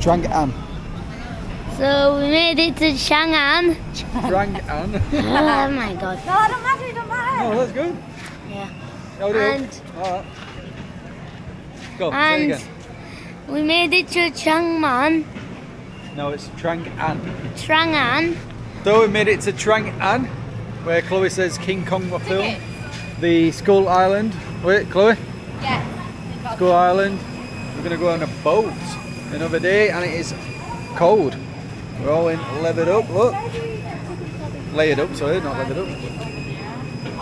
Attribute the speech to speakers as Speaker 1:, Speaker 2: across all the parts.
Speaker 1: Trang-an.
Speaker 2: So we made it to Chang'an.
Speaker 1: Trang-an.
Speaker 2: Oh my god.
Speaker 3: No, it don't matter, it don't matter.
Speaker 1: Oh, that's good.
Speaker 2: Yeah.
Speaker 1: Oh,
Speaker 2: And
Speaker 1: alright. Go, say it
Speaker 2: and
Speaker 1: again.
Speaker 2: we made it to Chang'an.
Speaker 1: No, it's Trang-an.
Speaker 2: Chang'an.
Speaker 1: So we made it to Trang-an, where Chloe says King Kong will film. The Skull Island. Wait, Chloe?
Speaker 3: Yeah.
Speaker 1: Skull Island. We're going to go on a boat another day, and it is cold. We're all in levered up, look. Layered up, sorry, not levered up.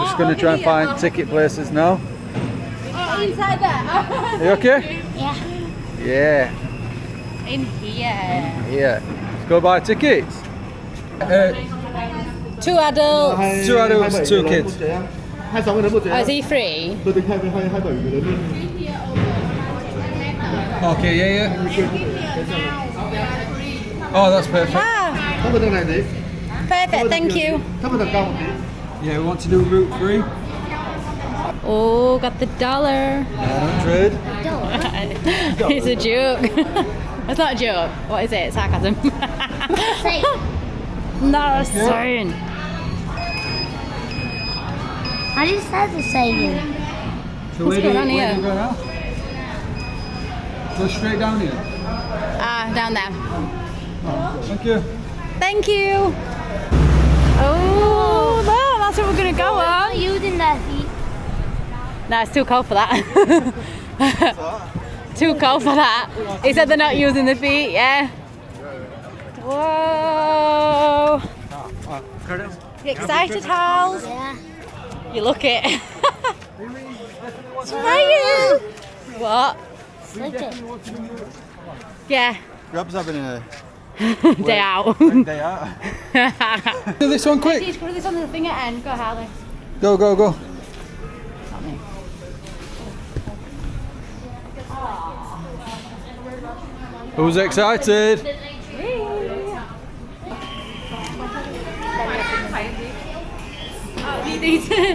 Speaker 1: Just going to try and find ticket places now.
Speaker 3: Oh, inside there.
Speaker 1: Are you okay?
Speaker 2: Yeah.
Speaker 1: Yeah.
Speaker 3: In here.
Speaker 1: Yeah. Let's go buy tickets.
Speaker 3: 2 adults.
Speaker 1: 2 adults, 2 kids.
Speaker 3: Oh, is he free?
Speaker 1: Okay, yeah. Oh, that's perfect.
Speaker 3: Ah, perfect, thank you.
Speaker 1: Yeah, we want to do route 3.
Speaker 3: Oh, got the dollar.
Speaker 1: 900.
Speaker 3: It's a joke. It's not a joke. What is it? Sarcasm. No, saying.
Speaker 2: I just had to say it.
Speaker 1: So
Speaker 3: What's going on here?
Speaker 1: Where do you go now? Go straight down here.
Speaker 3: Ah, down there.
Speaker 1: Thank you.
Speaker 3: Thank you. Oh, no, that's what we're going to go
Speaker 2: Not
Speaker 3: on.
Speaker 2: using their feet.
Speaker 3: No, it's too cold for that. Too cold for that. He said they're not using the feet, yeah. Whoa. You excited, Hals?
Speaker 2: Yeah.
Speaker 3: You look it. Smile. What?
Speaker 2: Look it.
Speaker 3: Yeah.
Speaker 1: Grab's having a
Speaker 3: Day out.
Speaker 1: day out. Do this one quick.
Speaker 3: Put this on the thing at end. Go, Harley.
Speaker 1: Go, go, go.
Speaker 3: Not me.
Speaker 1: Who's excited?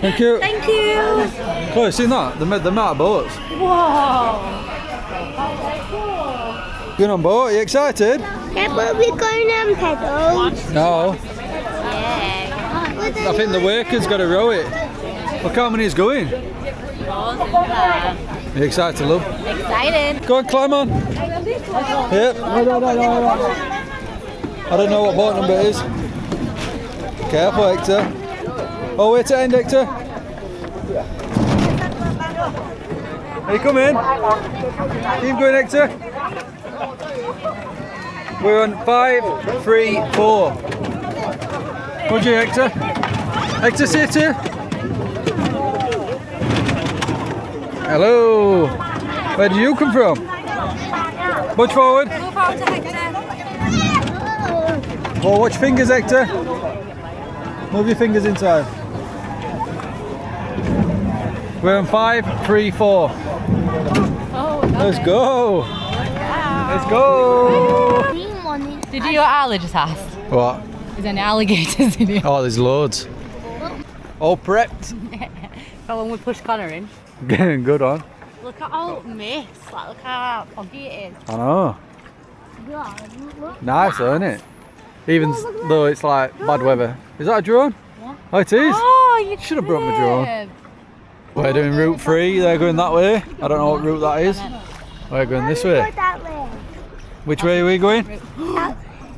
Speaker 1: Thank you.
Speaker 3: Thank you.
Speaker 1: Chloe, seen that? The amount of boats.
Speaker 3: Whoa.
Speaker 1: Going on boat, are you excited?
Speaker 2: Yeah, but we're going on pedals.
Speaker 1: No.
Speaker 3: Yeah.
Speaker 1: I think the worker's got to row it. Look how many is going. Are you excited, love?
Speaker 3: Excited.
Speaker 1: Go on, climb on. Yep. I don't know what boat number it is. Careful, Hector. Oh, wait to end, Hector. Are you coming? Keep going, Hector. We're on 5, 3, 4. Would you, Hector? Hector, sit here. Hello. Where do you come from? Much forward.
Speaker 3: Move forward to Hector.
Speaker 1: Oh, watch fingers, Hector. Move your fingers inside. We're on 5, 3, 4.
Speaker 3: Oh,
Speaker 1: Let's go. Let's go.
Speaker 2: Green one is
Speaker 3: Did you do what Ali just asked?
Speaker 1: What?
Speaker 3: Is there any alligators in here?
Speaker 1: Oh, there's loads. All prepped.
Speaker 3: So when we push Connor in.
Speaker 1: Good on.
Speaker 3: Look at all mist. Like, look how foggy it is.
Speaker 1: I know.
Speaker 2: good.
Speaker 1: Nice, though, isn't it? Even though it's like bad weather. Is that a drone?
Speaker 2: Yeah.
Speaker 1: Oh, it is.
Speaker 3: Oh, you
Speaker 1: Should have brought my drone.
Speaker 3: could.
Speaker 1: We're doing route 3. They're going that way. I don't know what route that is. We're going this way.
Speaker 2: That way.
Speaker 1: Which way are we going?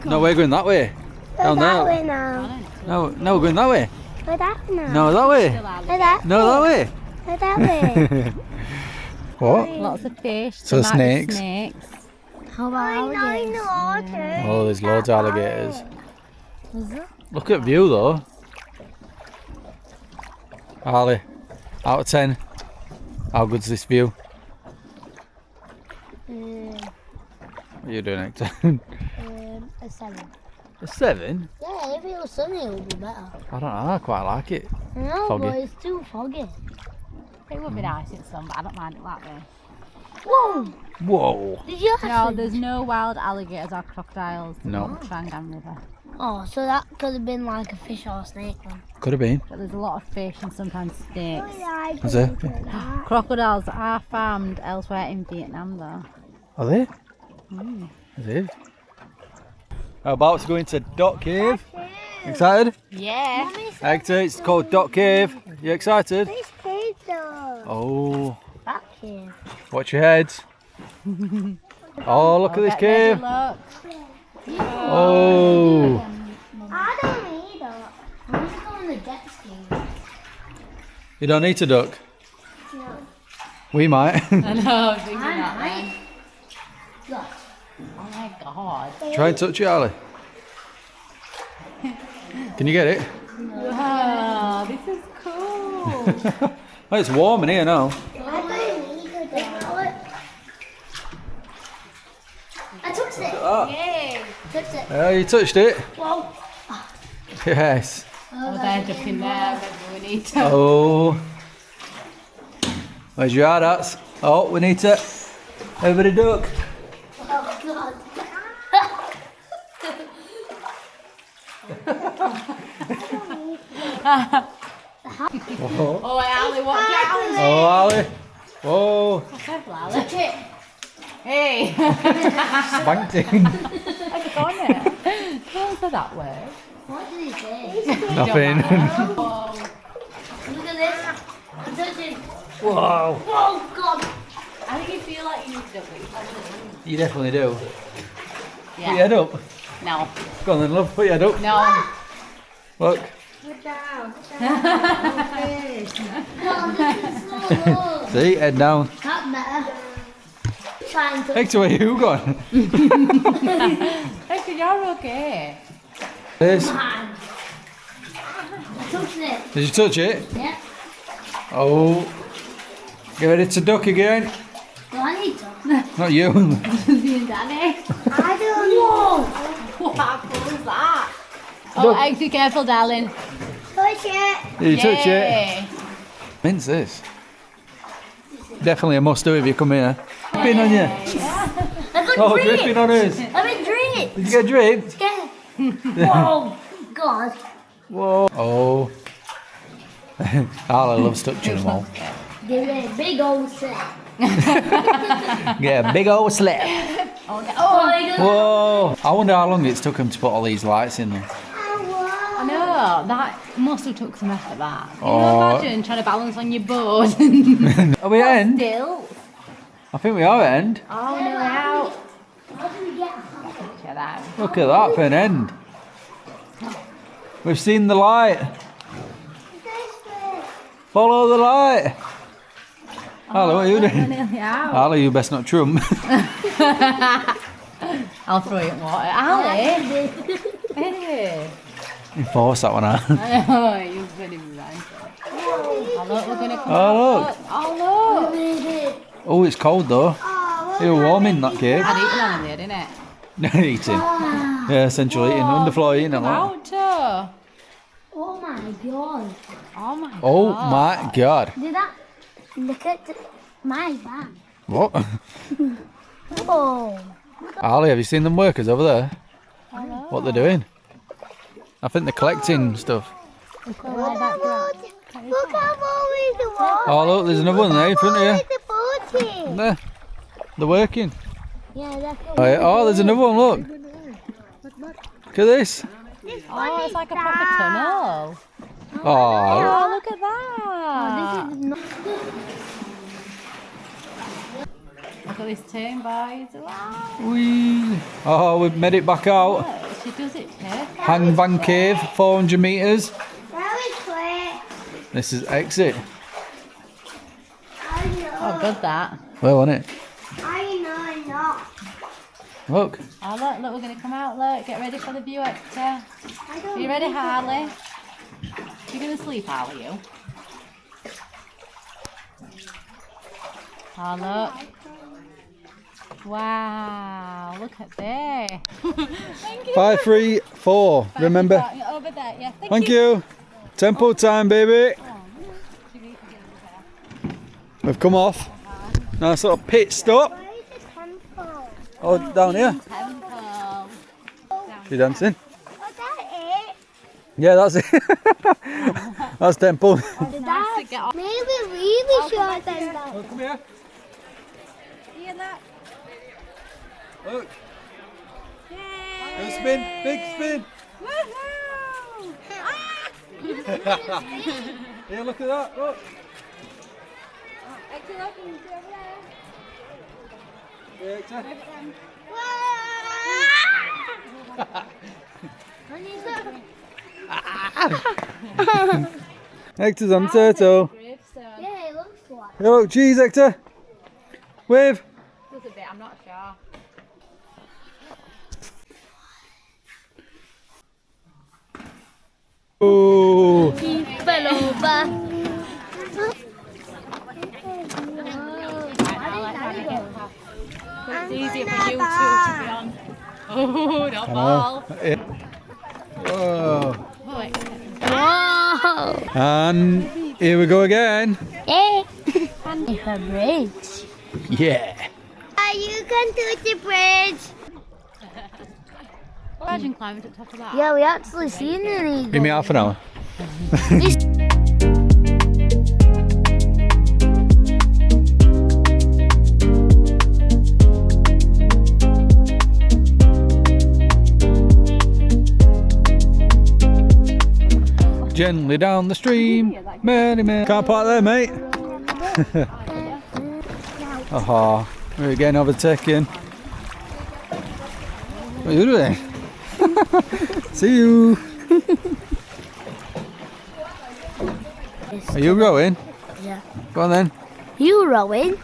Speaker 1: No, we're going that way. Down
Speaker 2: That way
Speaker 1: there.
Speaker 2: now.
Speaker 1: No, we're going that way.
Speaker 2: Go that way now.
Speaker 1: No, that way.
Speaker 2: Go that
Speaker 1: No, that way.
Speaker 2: Go that way.
Speaker 1: What?
Speaker 3: Lots of fish.
Speaker 1: So
Speaker 3: there might be
Speaker 1: snakes.
Speaker 3: snakes.
Speaker 2: How about alligators?
Speaker 1: Oh, there's loads of alligators. Look at view though. Harley, out of 10, how good's this view? What are you doing, Hector?
Speaker 2: A 7.
Speaker 1: A 7?
Speaker 2: Yeah, if it was sunny, it would be better.
Speaker 1: I don't know, I quite like it.
Speaker 2: I know,
Speaker 1: Foggy.
Speaker 2: but it's too foggy.
Speaker 3: It would be nice in some, but I don't mind it that way.
Speaker 2: Whoa!
Speaker 1: Whoa!
Speaker 2: Did you
Speaker 3: No,
Speaker 2: actually?
Speaker 3: there's no wild alligators or crocodiles
Speaker 1: No.
Speaker 3: in the Trang River.
Speaker 2: Oh, so that could have been like a fish or a snake then.
Speaker 1: Could have been.
Speaker 3: But there's a lot of fish and sometimes snakes.
Speaker 1: Is there?
Speaker 3: Crocodiles are farmed elsewhere in Vietnam though.
Speaker 1: Are they? It is. We're about to go into Duck Cave. Excited?
Speaker 3: Yeah.
Speaker 1: Hector, it's called Duck Cave. You excited?
Speaker 2: This cave though.
Speaker 1: Oh,
Speaker 2: That cave.
Speaker 1: watch your heads. Oh, look at this cave.
Speaker 3: Look.
Speaker 1: Oh.
Speaker 2: I don't need it. I want to go in the jet ski.
Speaker 1: You don't need to duck.
Speaker 2: No.
Speaker 1: We might.
Speaker 3: I know, I'm thinking
Speaker 2: I
Speaker 3: that then.
Speaker 2: might. Look.
Speaker 3: Oh my god.
Speaker 1: Try and touch it, Ali. Can you get it?
Speaker 3: Wow, this is cool.
Speaker 1: Oh, it's warm in here now.
Speaker 2: I don't need it. I touched it.
Speaker 1: Oh,
Speaker 3: Yay.
Speaker 2: Touched it.
Speaker 1: yeah, you touched it.
Speaker 2: Whoa.
Speaker 1: Yes.
Speaker 3: Oh, they're ducking there. Maybe we need to.
Speaker 1: Oh. Where's your hats? Oh, we need to. Everybody duck.
Speaker 2: Oh God.
Speaker 3: Oh, Ali, watch out.
Speaker 1: Oh, Ali. Whoa.
Speaker 3: Careful, Ali. Hey.
Speaker 1: Spanked him.
Speaker 3: I've gone it. Don't say that word.
Speaker 2: What did he say?
Speaker 1: Nothing.
Speaker 3: Whoa.
Speaker 2: Look at this. I'm touching.
Speaker 1: Whoa.
Speaker 2: Oh God.
Speaker 3: I think you feel like you need to do it.
Speaker 1: You definitely do. Put your
Speaker 3: Yeah.
Speaker 1: head up.
Speaker 3: No.
Speaker 1: Go on then, love. Put your head up.
Speaker 3: No.
Speaker 1: Look.
Speaker 2: Good job. This is so good.
Speaker 1: See, head down.
Speaker 2: That better. Try and touch.
Speaker 1: Hector, where you gone?
Speaker 3: Hey, you're okay.
Speaker 1: This.
Speaker 2: I touched it.
Speaker 1: Did you touch it?
Speaker 2: Yeah.
Speaker 1: Oh. Get ready to duck again.
Speaker 2: Do I need to?
Speaker 1: Not you.
Speaker 3: You Danny.
Speaker 2: I don't know.
Speaker 3: What was that? Oh,
Speaker 1: Look.
Speaker 3: eggs, be careful, darling.
Speaker 2: Touch it.
Speaker 1: Did you touch it?
Speaker 3: Yay.
Speaker 1: Mince this. Definitely a must do if you come here. Dripping on you.
Speaker 2: I got
Speaker 1: Oh,
Speaker 2: drip.
Speaker 1: dripping on us.
Speaker 2: I'm in drip.
Speaker 1: Did you get dripped?
Speaker 2: Yeah. Whoa. God.
Speaker 1: Whoa. Oh. Arla loves touching them all.
Speaker 2: Give it a big old set.
Speaker 1: Get a big old slip.
Speaker 3: Oh, no.
Speaker 2: Oh, I got
Speaker 1: Whoa. I wonder how long it's took them to put all these lights in them.
Speaker 3: I know, that must have took some effort, that. Can
Speaker 1: Oh.
Speaker 3: you imagine trying to balance on your board?
Speaker 1: Are we at end?
Speaker 3: Still.
Speaker 1: I think we are at end.
Speaker 3: Oh, no, out.
Speaker 2: How do we get
Speaker 3: Check that out.
Speaker 1: Look at that for an end. We've seen the light.
Speaker 2: this way?
Speaker 1: Follow the light. Arla, what are you
Speaker 3: We're
Speaker 1: doing?
Speaker 3: nearly out.
Speaker 1: Arla, you best not trump.
Speaker 3: I'll throw it in water. Ali! Hey.
Speaker 1: You force that one out.
Speaker 3: Oh, you're very romantic. Oh, look, we're going to come
Speaker 1: Oh,
Speaker 3: out.
Speaker 1: look.
Speaker 3: Oh, look.
Speaker 1: Oh, it's cold though. It was warm in that cave.
Speaker 3: Had eaten on in there, didn't it?
Speaker 1: Eating. Yeah, essentially eating. Underfloor eating a lot.
Speaker 3: Out too.
Speaker 2: Oh my God.
Speaker 3: Oh my
Speaker 1: Oh
Speaker 3: god.
Speaker 1: my god.
Speaker 2: Did that? Look at my bag.
Speaker 1: What?
Speaker 2: Oh.
Speaker 1: Ali, have you seen them workers over there?
Speaker 3: Hello.
Speaker 1: What they're doing? I think they're collecting stuff.
Speaker 3: Look how wide that goes.
Speaker 2: Look how far is the water.
Speaker 1: Oh look, there's another one there in front of you.
Speaker 2: the boat is.
Speaker 1: There. They're working.
Speaker 2: Yeah, that's
Speaker 1: Oh, there's another one, look. Look at this.
Speaker 3: Oh, it's like a proper tunnel.
Speaker 1: Oh,
Speaker 3: Oh, look at that.
Speaker 2: This is not.
Speaker 3: Look at this turn, boys. Wow.
Speaker 1: whee. Oh, we've made it back out.
Speaker 3: Look, she does it perfect.
Speaker 1: Hang Van Cave, 400 metres.
Speaker 2: Very quick.
Speaker 1: This is exit.
Speaker 2: I know.
Speaker 3: Oh, good that.
Speaker 1: Where wasn't it?
Speaker 2: I know.
Speaker 1: Look.
Speaker 3: Oh, look, we're going to come out. Look, get ready for the view, Hector.
Speaker 2: I don't
Speaker 3: Are you ready, Harley? You're going to sleep, are you? Oh, look. Wow, look at there. Thank you.
Speaker 1: 5, 3, 4. Remember?
Speaker 3: Over there, yeah.
Speaker 1: Thank you. Tempo time, baby. We've come off. Nice little pit stop.
Speaker 2: Where is the temple?
Speaker 1: Oh, down here.
Speaker 3: Temple.
Speaker 1: She dancing?
Speaker 2: Oh, that it?
Speaker 1: Yeah, that's it. That's temple.
Speaker 3: Nice to get off.
Speaker 2: Maybe really short than that.
Speaker 1: Come here.
Speaker 3: Hear that?
Speaker 1: Look. spin, big spin. Here, look at that. Look. Hector. Hector's on turtle.
Speaker 2: Yeah, it looks like.
Speaker 1: Hey, look, cheese, Hector. Wave.
Speaker 3: There's a bit, I'm not sure.
Speaker 1: Oh.
Speaker 2: He fell over.
Speaker 3: It's easier for you two to be on. Oh, don't fall.
Speaker 1: Whoa.
Speaker 2: Whoa!
Speaker 1: And here we go again.
Speaker 2: Hey! It's a bridge.
Speaker 1: Yeah.
Speaker 2: You can do the bridge.
Speaker 3: Imagine climbing to the top of that.
Speaker 2: Yeah, we actually seen an eagle.
Speaker 1: Give me half an hour. Gently down the stream. Many, many. Can't park there, mate. Aha. We're getting overtaken. What are you doing? See you. Are you rowing?
Speaker 2: Yeah.
Speaker 1: Go on then.
Speaker 2: You rowing?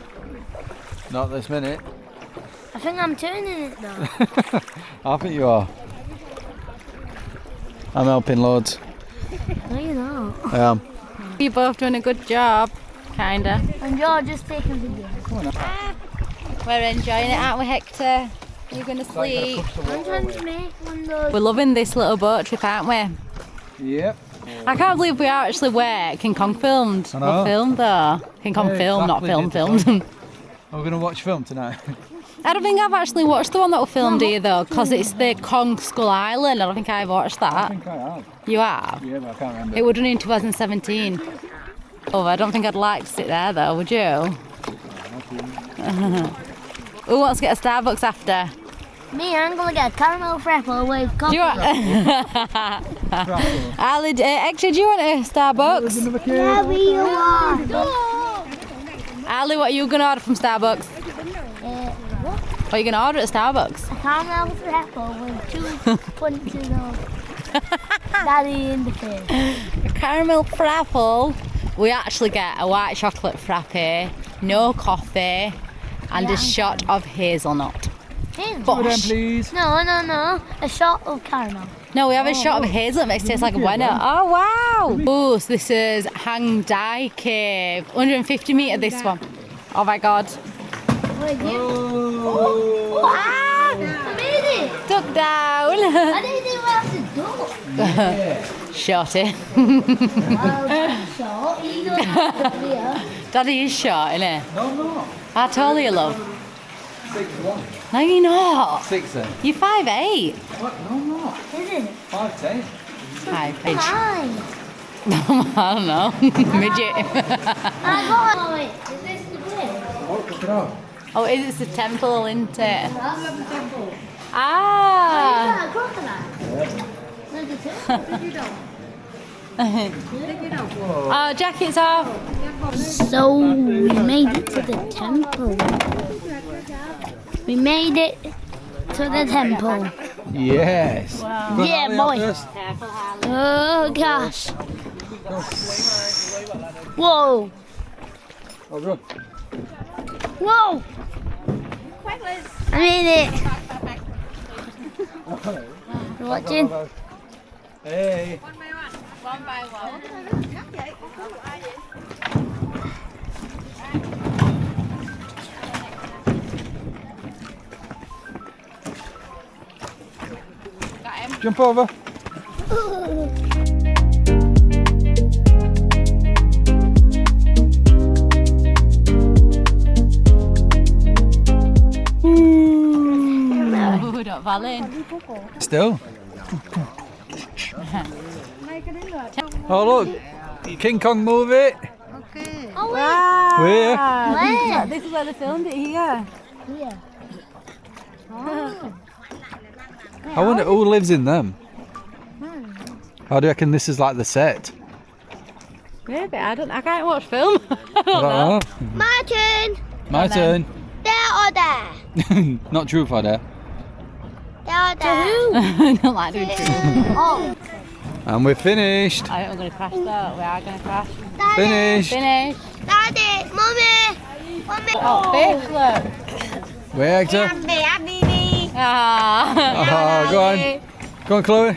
Speaker 1: Not this minute.
Speaker 2: I think I'm turning it though.
Speaker 1: I think you are. I'm helping loads.
Speaker 2: No, you're not.
Speaker 1: I am.
Speaker 3: You're both doing a good job, kinda.
Speaker 2: And you're just taking video.
Speaker 3: We're enjoying it, aren't we, Hector? You're gonna sleep.
Speaker 2: I'm trying to make one of those.
Speaker 3: We're loving this little boat trip, aren't we?
Speaker 1: Yep.
Speaker 3: I can't believe we are actually where King Kong filmed.
Speaker 1: I know.
Speaker 3: We're filmed though. King Kong
Speaker 1: Yeah,
Speaker 3: film, not
Speaker 1: exactly,
Speaker 3: filmed.
Speaker 1: We're going to watch film tonight.
Speaker 3: I don't think I've actually watched the one that we filmed either, because it's the Kong Skull Island. I don't think I've watched
Speaker 1: I
Speaker 3: that.
Speaker 1: think I have.
Speaker 3: You have?
Speaker 1: Yeah, but I can't remember.
Speaker 3: It was done in 2017. Oh, I don't think I'd like to sit there though, would you? Who wants to get a Starbucks after?
Speaker 2: Me, I'm gonna get a caramel frapple with coffee.
Speaker 3: Do you want? Ali, Hector, do you want a Starbucks?
Speaker 2: Yeah, we are.
Speaker 3: Ali, what are you going to order from Starbucks?
Speaker 2: What?
Speaker 3: What are you going to order at Starbucks?
Speaker 2: A caramel frapple with 2 punches of Daddy in the face.
Speaker 3: A caramel frappe. We actually get a white chocolate frappe, no coffee, and a shot of hazelnut.
Speaker 1: Go then, please.
Speaker 2: No. A shot of caramel.
Speaker 3: No, we have a shot of hazelnut, makes it taste like a bueno. Oh, wow. Oh, so this is Hang Dai Cave. 150 metre this one. Oh my God.
Speaker 2: Oh, ah, I made it.
Speaker 3: Duck down.
Speaker 2: I didn't even have to do it.
Speaker 3: Shot it.
Speaker 2: Shot. You don't have to be here.
Speaker 3: Daddy is short, innit?
Speaker 1: No, I'm not.
Speaker 3: How tall are you, love?
Speaker 1: 6'1".
Speaker 3: No, you're not.
Speaker 1: 6 then.
Speaker 3: You're 5'8".
Speaker 1: What? No, I'm not.
Speaker 2: Is it?
Speaker 1: 5'10".
Speaker 3: Hi, bitch.
Speaker 2: Hi.
Speaker 3: I don't know. Midget.
Speaker 2: I got it. Is this the place?
Speaker 1: Oh, look it up.
Speaker 3: Oh, it's the temple, isn't it?
Speaker 2: That's the temple.
Speaker 3: Ah.
Speaker 2: Is that a crocodile? There's a temple.
Speaker 3: Oh, jacket's off.
Speaker 2: So we made it to the temple. We made it to the temple.
Speaker 1: Yes.
Speaker 3: Wow.
Speaker 1: Go on,
Speaker 2: Yeah,
Speaker 1: Ali,
Speaker 2: boy.
Speaker 1: up first.
Speaker 2: Oh gosh. Whoa.
Speaker 1: Oh, good.
Speaker 2: Whoa. I made it. You watching?
Speaker 1: Hey.
Speaker 3: One by one.
Speaker 1: Jump over.
Speaker 3: Oh, don't fall in.
Speaker 1: Still. Oh look, King Kong movie.
Speaker 2: Oh
Speaker 3: Wow.
Speaker 1: Where?
Speaker 2: Where?
Speaker 3: This is where they filmed it here.
Speaker 2: Here.
Speaker 1: I wonder who lives in them. How do you reckon this is like the set?
Speaker 3: Maybe, I can't watch film. I don't know.
Speaker 2: My turn.
Speaker 1: My turn.
Speaker 2: There or there?
Speaker 1: Not truth or dare.
Speaker 2: There or there?
Speaker 3: I don't like doing truth.
Speaker 2: Oh.
Speaker 1: And we're finished.
Speaker 3: I think we're going to crash though. We are going to crash.
Speaker 2: Daddy.
Speaker 1: Finished.
Speaker 3: Finish.
Speaker 2: Daddy. Mummy. Mummy.
Speaker 3: Oh, fish, look.
Speaker 1: Where, Hector?
Speaker 3: Ah.
Speaker 1: Oh, go on. Go on, Chloe.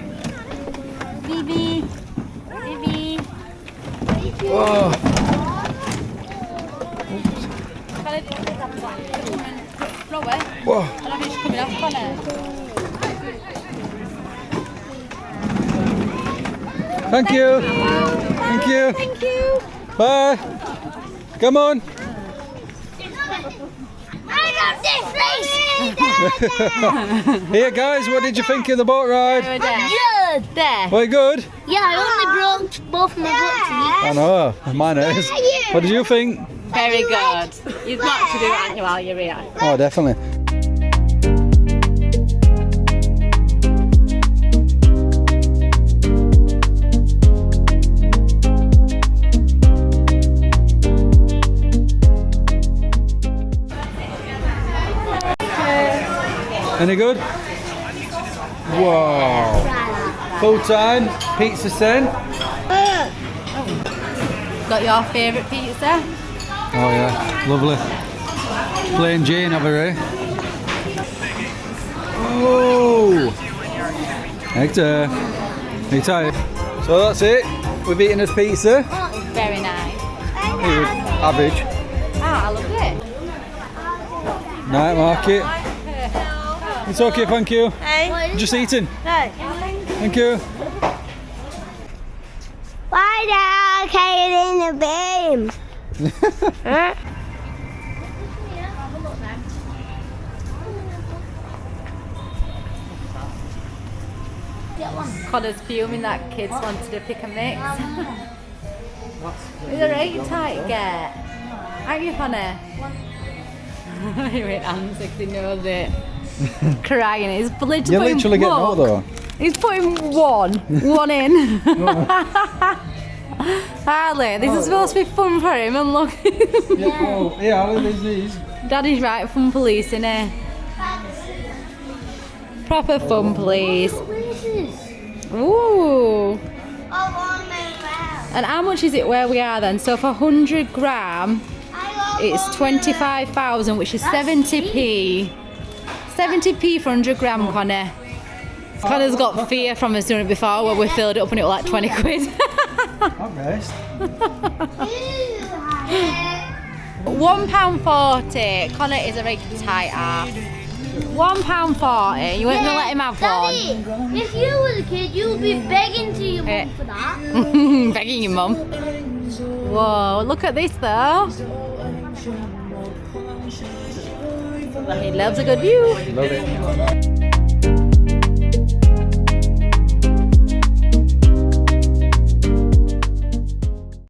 Speaker 3: Bibi. Bibi.
Speaker 1: Whoa. Whoa.
Speaker 3: I think she's coming off on it.
Speaker 1: Thank you. Thank you.
Speaker 3: Thank you.
Speaker 1: Bye. Come on. Here, guys, what did you think of the boat ride?
Speaker 2: Good.
Speaker 3: There.
Speaker 1: Very good.
Speaker 2: Yeah, I only broke both my books.
Speaker 1: I know. Mine is. What did you think?
Speaker 3: Very good. You've got to do it, aren't you, while you're here?
Speaker 1: Oh, definitely. Any good? Wow. Full time, pizza sent.
Speaker 3: Got your favourite pizza?
Speaker 1: Oh yeah, lovely. Plain Jane over here. Oh! Hector, are you tired? So that's it. We've eaten this pizza.
Speaker 3: Very nice.
Speaker 1: Average.
Speaker 3: Ah, I love it.
Speaker 1: Night market. It's okay, thank you. Just eating. Thank you.
Speaker 2: Why did I carry in the beam?
Speaker 3: Connor's fuming that kids wanted a pick and mix. It's a right tight get. Aren't you, Connor? He went hands because he knows it. Crying. He's
Speaker 1: You're literally getting out though.
Speaker 3: He's putting one in. Harley, this is supposed to be fun for him, and look.
Speaker 1: Yeah, look at these.
Speaker 3: Daddy's right, fun police, innit? Proper fun police. Ooh. And how much is it where we are then? So for 100 gram, it's 25,000, which is 70p. 70p for 100 gram, Connor. Connor's got fear from us doing it before, where we filled it up and it was like 20 quid.
Speaker 1: I'm rest.
Speaker 3: £1.40. Connor is a very tight ass. £1.40. You weren't gonna let him have
Speaker 2: Daddy,
Speaker 3: one.
Speaker 2: if you was a kid, you would be begging to your mum for that.
Speaker 3: Begging your mum. Whoa, look at this though. He loves a good view.
Speaker 1: Love it.